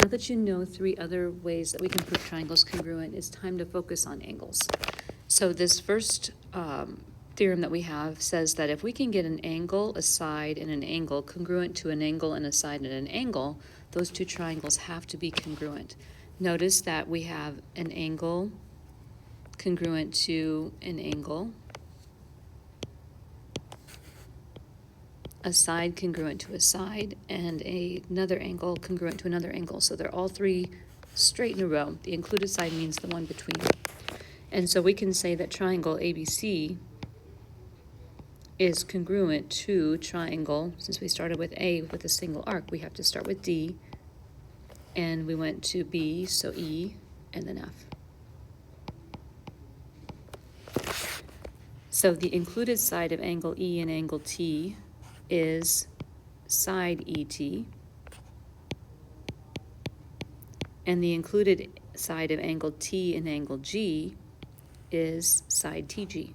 now that you know 3 other ways that we can prove triangles congruent, it's time to focus on angles. So this first theorem that we have says that if we can get an angle, a side, and an angle congruent to an angle and a side and an angle, those 2 triangles have to be congruent. Notice that we have an angle congruent to an angle, a side congruent to a side, and another angle congruent to another angle. So they're all 3 straight in a row. The included side means the one between. And so we can say that triangle ABC is congruent to triangle, since we started with A with a single arc, we have to start with D, and we went to B, so E, and then F. So the included side of angle E and angle T is side ET, and the included side of angle T and angle G is side TG,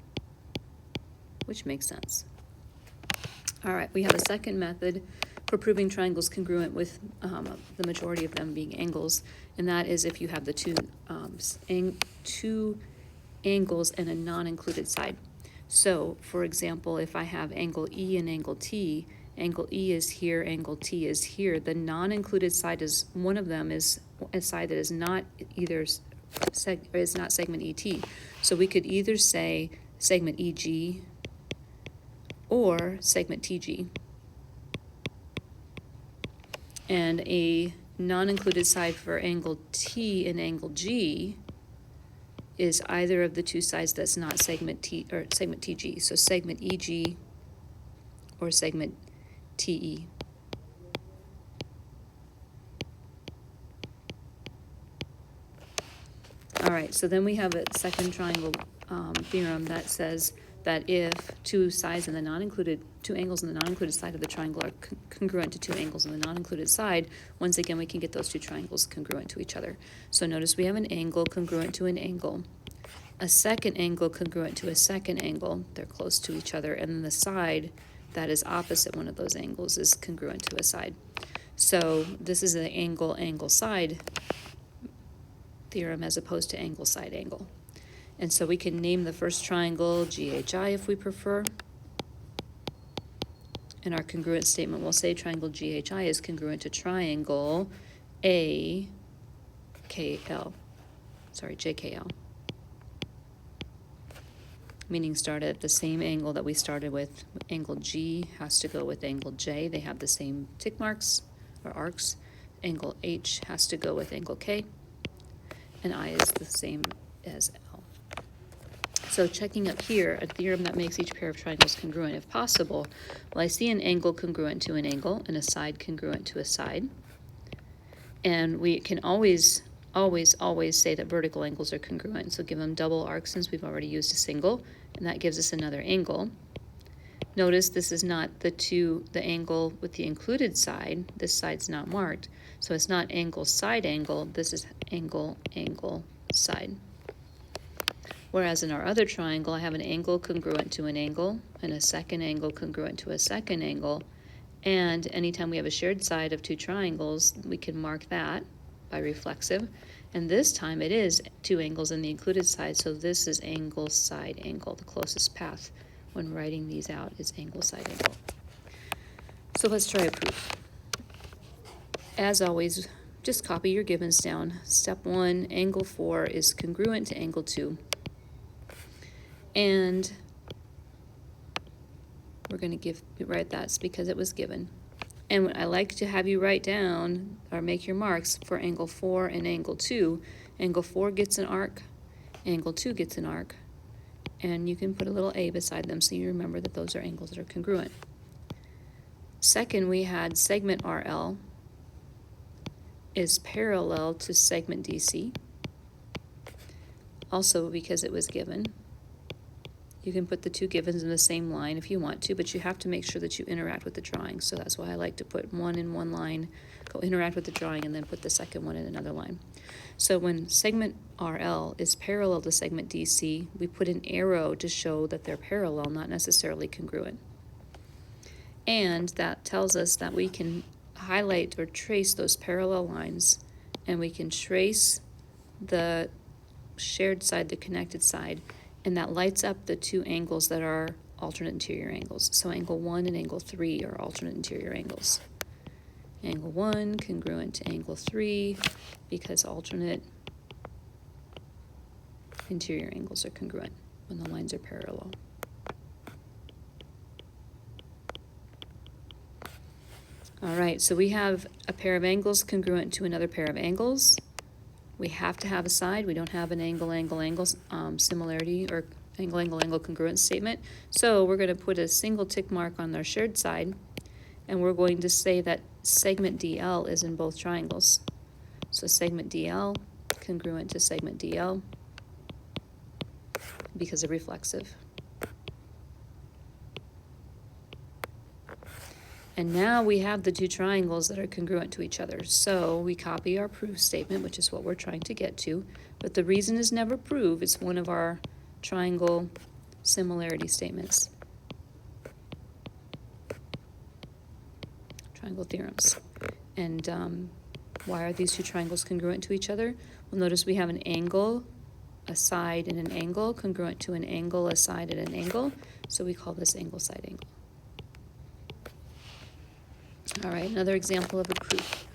which makes sense. All right, we have a second method for proving triangles congruent with the majority of them being angles, and that is if you have the two angles and a non-included side. So, for example, if I have angle E and angle T, angle E is here, angle T is here, the non-included side is, one of them is a side that is not either is not segment ET. So we could either say segment EG or segment TG. And a non-included side for angle T and angle G is either of the 2 sides that's not segment T or segment TG. So segment EG or segment TE. All right, so then we have a second triangle theorem that says that if 2 sides in the non-included, 2 angles in the non-included side of the triangle are congruent to 2 angles in the non-included side, once again we can get those 2 triangles congruent to each other. So notice we have an angle congruent to an angle, a second angle congruent to a second angle, they're close to each other, and then the side that is opposite one of those angles is congruent to a side. So this is the angle-side theorem as opposed to angle-side-angle. And so we can name the first triangle GHI if we prefer. In our congruent statement, we'll say triangle GHI is congruent to triangle JKL. Meaning start at the same angle that we started with. Angle G has to go with angle J. They have the same tick marks or arcs. Angle H has to go with angle K. And I is the same as L. So checking up here, a theorem that makes each pair of triangles congruent if possible. Well, I see an angle congruent to an angle and a side congruent to a side. And we can always say that vertical angles are congruent. So give them double arcs since we've already used a single, and that gives us another angle. Notice this is not the angle with the included side. This side's not marked. So it's not angle, side angle. This is angle, side. Whereas in our other triangle, I have an angle congruent to an angle and a second angle congruent to a second angle. And anytime we have a shared side of 2 triangles, we can mark that by reflexive. And this time it is 2 angles in the included side, so this is angle, side, angle. The closest path when writing these out is angle, side, angle. So let's try a proof. As always, just copy your givens down. Step 1, angle 4 is congruent to angle 2. And we're going to write that's because it was given. And I like to have you write down or make your marks for angle 4 and angle 2. Angle 4 gets an arc, angle 2 gets an arc, and you can put a little a beside them so you remember that those are angles that are congruent. Second, we had segment RL is parallel to segment DC, also because it was given. You can put the 2 givens in the same line if you want to, but you have to make sure that you interact with the drawing. So that's why I like to put one in one line, go interact with the drawing, and then put the second one in another line. So when segment RL is parallel to segment DC, we put an arrow to show that they're parallel, not necessarily congruent. And that tells us that we can highlight or trace those parallel lines and we can trace the shared side, the connected side, and that lights up the two angles that are alternate interior angles. So angle 1 and angle 3 are alternate interior angles. Angle 1 congruent to angle 3 because alternate interior angles are congruent when the lines are parallel. All right, so we have a pair of angles congruent to another pair of angles. We have to have a side. We don't have an angle, angle, angle similarity or angle, angle, angle congruence statement. So we're going to put a single tick mark on our shared side, and we're going to say that segment DL is in both triangles. So segment DL congruent to segment DL because of reflexive. And now we have the two triangles that are congruent to each other. So we copy our proof statement, which is what we're trying to get to. But the reason is never prove. It's one of our triangle similarity statements. Triangle theorems. And why are these two triangles congruent to each other? Well, notice we have an angle, a side, and an angle congruent to an angle, a side, and an angle. So we call this angle, side, angle. All right, another example of a proof.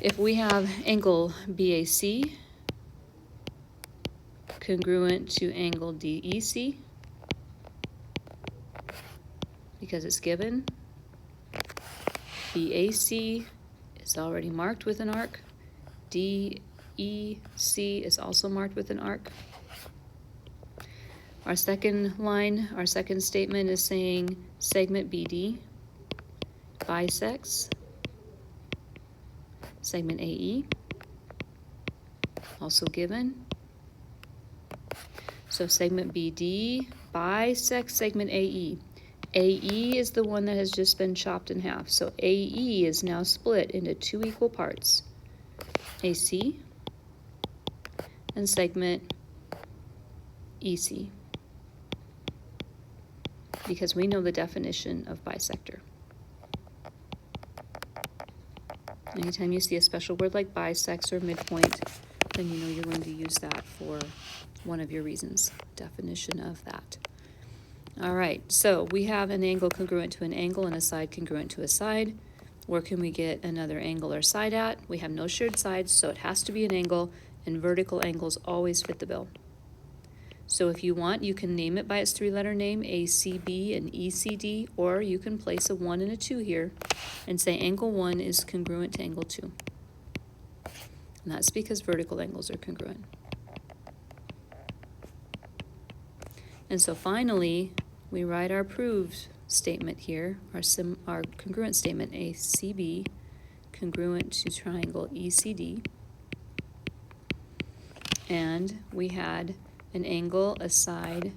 If we have angle BAC congruent to angle DEC, because it's given, BAC is already marked with an arc, DEC is also marked with an arc. Our second line, our second statement is saying segment BD bisects segment AE, also given. So segment BD bisects segment AE. AE is the one that has just been chopped in half. So AE is now split into two equal parts, AC and segment EC, because we know the definition of bisector. Anytime you see a special word like bisects or midpoint, then you know you're going to use that for one of your reasons, definition of that. All right, so we have an angle congruent to an angle and a side congruent to a side. Where can we get another angle or side at? We have no shared sides, so it has to be an angle, and vertical angles always fit the bill. So if you want, you can name it by its three-letter name, ACB and ECD, or you can place a 1 and a 2 here and say angle 1 is congruent to angle 2. And that's because vertical angles are congruent. And so finally, we write our proved statement here, our congruent statement, ACB congruent to triangle ECD. And we had an angle, a side,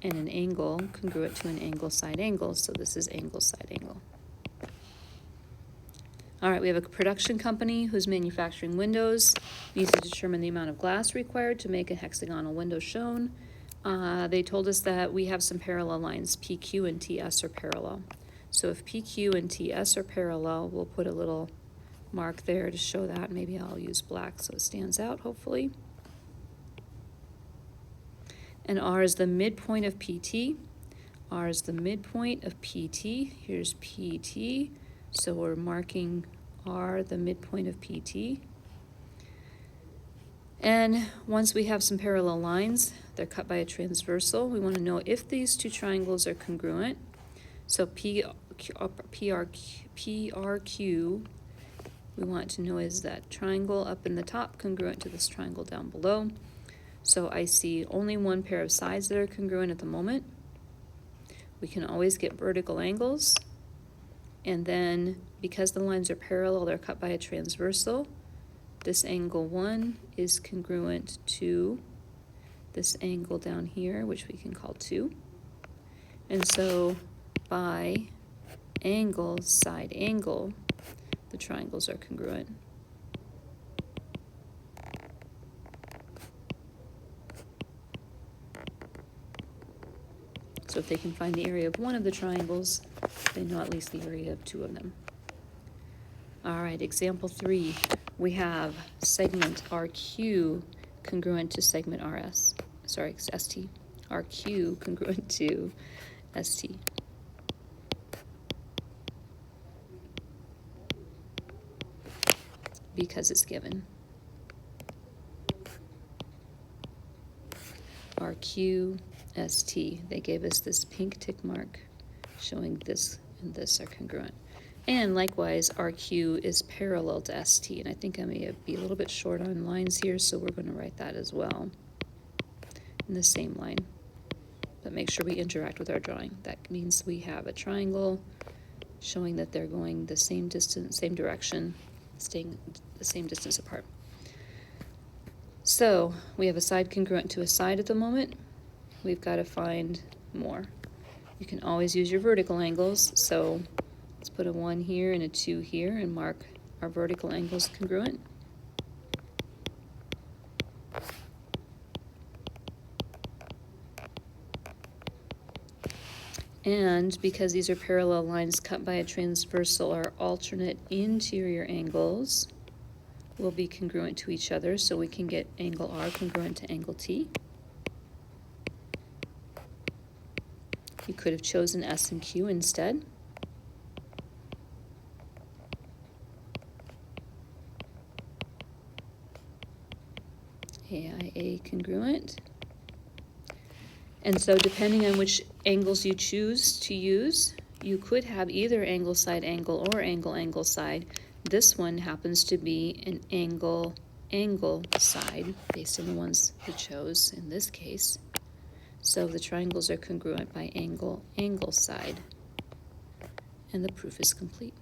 and an angle congruent to an angle, side, angle. So this is angle, side, angle. All right, we have a production company who's manufacturing windows, needs to determine the amount of glass required to make a hexagonal window shown. They told us that we have some parallel lines, PQ and TS are parallel. So if PQ and TS are parallel, we'll put a little mark there to show that. Maybe I'll use black so it stands out, hopefully. And R is the midpoint of PT. R is the midpoint of PT. Here's PT. So we're marking R, the midpoint of PT. And once we have some parallel lines, they're cut by a transversal. We want to know if these two triangles are congruent. So PRQ, we want to know is that triangle up in the top congruent to this triangle down below. So I see only one pair of sides that are congruent at the moment. We can always get vertical angles. And then because the lines are parallel, they're cut by a transversal. This angle 1 is congruent to this angle down here, which we can call 2. And so by angle, side, angle, the triangles are congruent. So if they can find the area of one of the triangles, they know at least the area of two of them. All right, example 3. we have segment RQ congruent to segment ST. RQ congruent to ST. Because it's given. RQ, ST. They gave us this pink tick mark showing this and this are congruent. And likewise, RQ is parallel to ST. And I think I may be a little bit short on lines here, so we're going to write that as well in the same line. But make sure we interact with our drawing. That means we have a triangle showing that they're going the same distance, same direction, staying the same distance apart. So we have a side congruent to a side at the moment. We've got to find more. You can always use your vertical angles. So let's put a 1 here and a 2 here and mark our vertical angles congruent. And because these are parallel lines cut by a transversal, our alternate interior angles will be congruent to each other, so we can get angle R congruent to angle T. You could have chosen S and Q instead. AIA congruent. And so depending on which angles you choose to use, you could have either angle side angle or angle side. This one happens to be an angle side based on the ones we chose in this case. So the triangles are congruent by angle side. And the proof is complete.